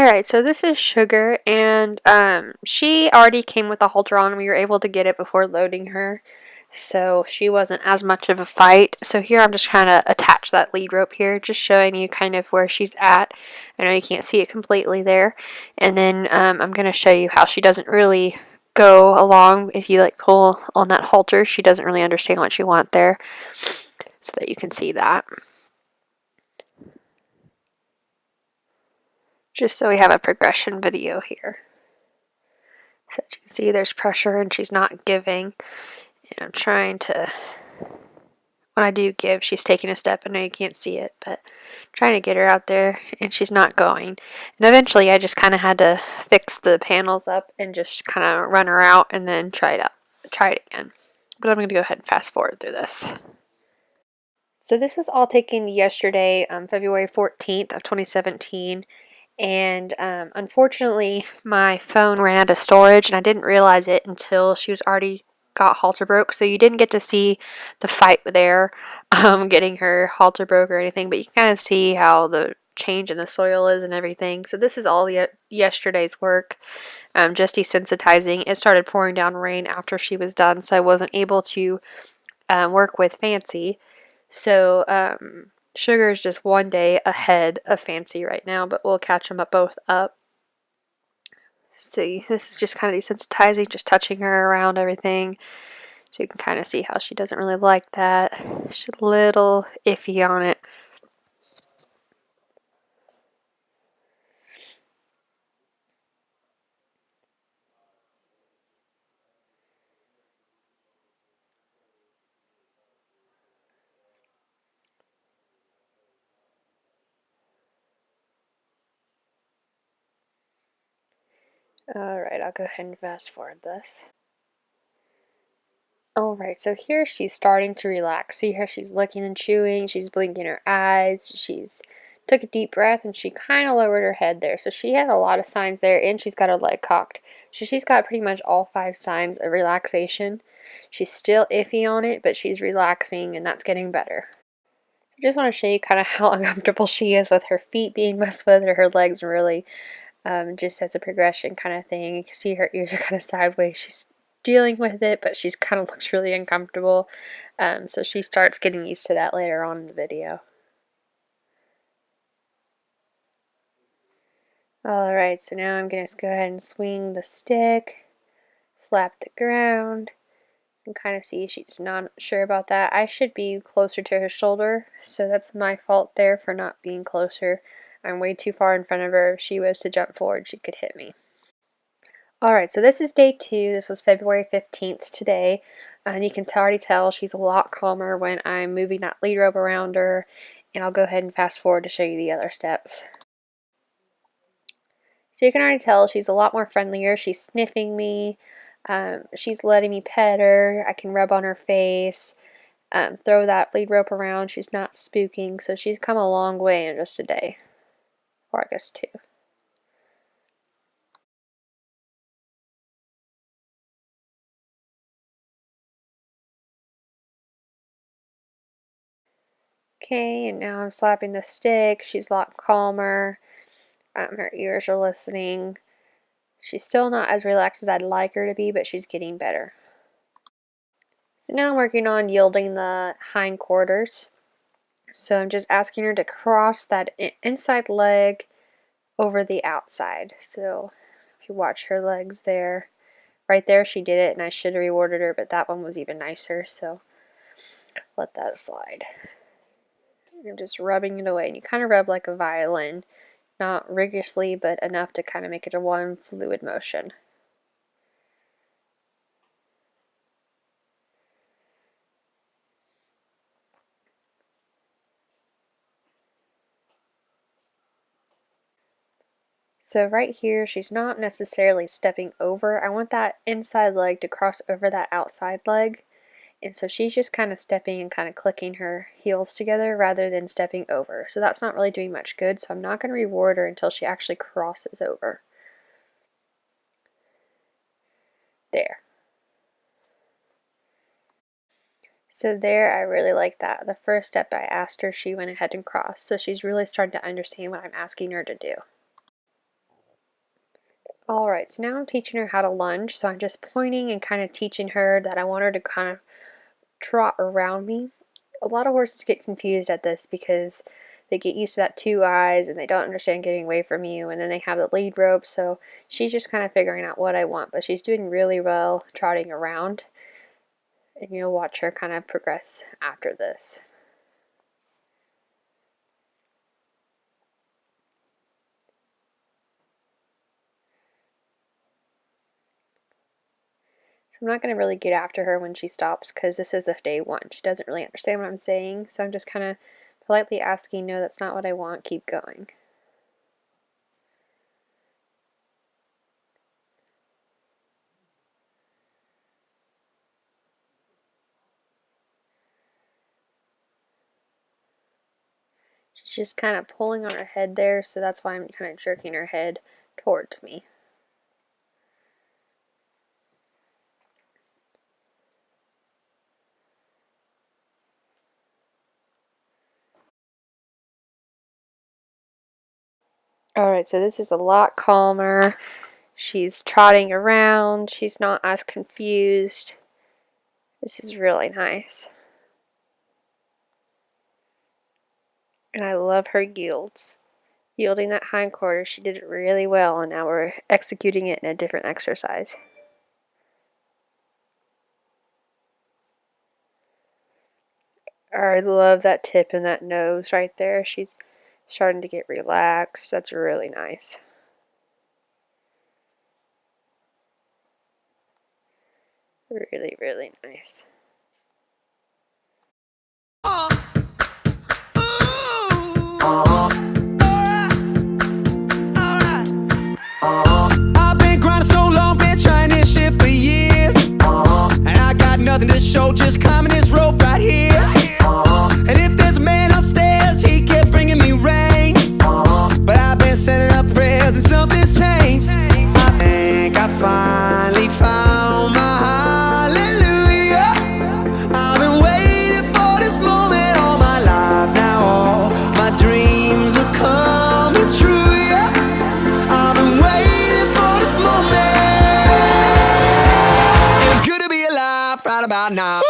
Alright, so this is Sugar, and she already came with a halter on. We were able to get it before loading her, so she wasn't as much of a fight. So here I'm just kind of attach that lead rope here, just showing you kind of where she's at. I know you can't see it completely there. And then I'm going to show you how she doesn't really go along. If you like pull on that halter, she doesn't really understand what you want there, so that you can see that. Just so we have a progression video here. So as you can see, there's pressure and she's not giving. And I'm trying to, when I do give, she's taking a step. I know you can't see it, but I'm trying to get her out there and she's not going. And eventually I just kind of had to fix the panels up and just kind of run her out and then try it again. But I'm going to go ahead and fast forward through this. So this was all taken yesterday, February 14th of 2017. And unfortunately my phone ran out of storage and I didn't realize it until she was already got halter broke, so you didn't get to see the fight there, getting her halter broke or anything, but you can kind of see how the change in the soil is and everything. So this is all yesterday's work, just desensitizing. It started pouring down rain after she was done, so I wasn't able to work with Fancy. So Sugar is just one day ahead of Fancy right now, but we'll catch them both up. See, this is just kind of desensitizing, just touching her around everything. So you can kind of see how she doesn't really like that. She's a little iffy on it. Alright, I'll go ahead and fast forward this. Alright, so here she's starting to relax. See how she's licking and chewing, she's blinking her eyes, she's took a deep breath, and she kind of lowered her head there. So she had a lot of signs there, and she's got her leg cocked. So she's got pretty much all 5 signs of relaxation. She's still iffy on it, but she's relaxing, and that's getting better. I just want to show you kind of how uncomfortable she is with her feet being messed with, or her legs really, just as a progression kind of thing. You can see her ears are kind of sideways. She's dealing with it, but she's kind of looks really uncomfortable. So she starts getting used to that later on in the video. Alright, so now I'm going to go ahead and swing the stick, slap the ground. You can kind of see she's not sure about that. I should be closer to her shoulder, so that's my fault there for not being closer. I'm way too far in front of her. If she was to jump forward, she could hit me. Alright, so this is day 2. This was February 15th today. And you can already tell she's a lot calmer when I'm moving that lead rope around her. And I'll go ahead and fast forward to show you the other steps. So you can already tell she's a lot more friendlier. She's sniffing me. She's letting me pet her. I can rub on her face. Throw that lead rope around. She's not spooking. So she's come a long way in just a day. Or I guess 2. Okay, and now I'm slapping the stick. She's a lot calmer. Her ears are listening. She's still not as relaxed as I'd like her to be, but she's getting better. So now I'm working on yielding the hindquarters. So I'm just asking her to cross that inside leg over the outside. So if you watch her legs there, right there she did it, and I should have rewarded her, but that one was even nicer, so let that slide. I'm just rubbing it away, and you kind of rub like a violin. Not rigorously, but enough to kind of make it a one fluid motion. So right here, she's not necessarily stepping over. I want that inside leg to cross over that outside leg. And so she's just kind of stepping and kind of clicking her heels together rather than stepping over. So that's not really doing much good. So I'm not going to reward her until she actually crosses over. There. So there, I really like that. The first step I asked her, she went ahead and crossed. So she's really starting to understand what I'm asking her to do. Alright, so now I'm teaching her how to lunge, so I'm just pointing and kind of teaching her that I want her to kind of trot around me. A lot of horses get confused at this because they get used to that 2 eyes and they don't understand getting away from you, and then they have the lead rope, so she's just kind of figuring out what I want, but she's doing really well trotting around, and you'll watch her kind of progress after this. I'm not going to really get after her when she stops because this is a day one. She doesn't really understand what I'm saying, so I'm just kind of politely asking, no, that's not what I want, keep going. She's just kind of pulling on her head there, so that's why I'm kind of jerking her head towards me. Alright, so this is a lot calmer. She's trotting around. She's not as confused. This is really nice. And I love her yields. Yielding that hindquarters, she did it really well, and now we're executing it in a different exercise. I love that tip and that nose right there. She's starting to get relaxed. That's really nice. Really, really nice. I've been grinding so long, been trying this shit for years. And I got nothing to show, just climbing this rope right here. And if there's a man upstairs, he kept bringing me rain. But I've been sending up prayers and something's changed. I think I finally found my hallelujah. I've been waiting for this moment all my life. Now all my dreams are coming true, yeah. I've been waiting for this moment. It's good to be alive right about now.